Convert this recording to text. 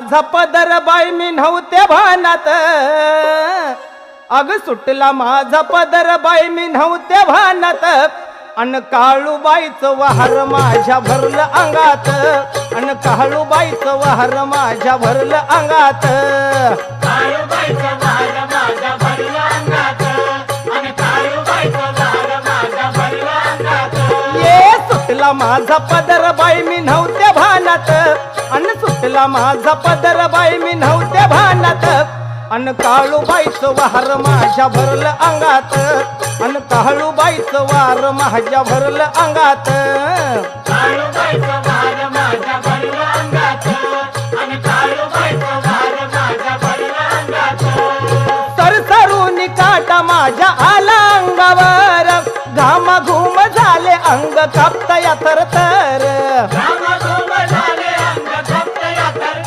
झपदर बाई मी नव्हते भानात, अग सुटला माझा पदर बाई मी नव्हते भानात, अन काळूबाईचं वाहर माझ्या भरलं अंगात, अन काळूबाईचं वाहर माझ्या भरलं अंगात, काळूबाईचं वाहर माझ्या भरलं अंगात, आणि काळूबाईचं वाहर माझ्या भरलं अंगात. ये सुटला माझा पदर बाई मी नव्हते भानात, अन सुटला माझा पदर बाई मी नव्हते भानात, अन काळूबाईचं वार माझ्या भरलं अंगात, अन काळूबाईचं वार माझ्या भरलं अंगात, काळूबाईचं वाहर माझ्या भरलं अंगात, आणि काळूबाईचं वाहर माझ्या भरलं अंगात. सरसरून काटा माझ्या आला अंगावर, घामाघूम झाले अंग कापता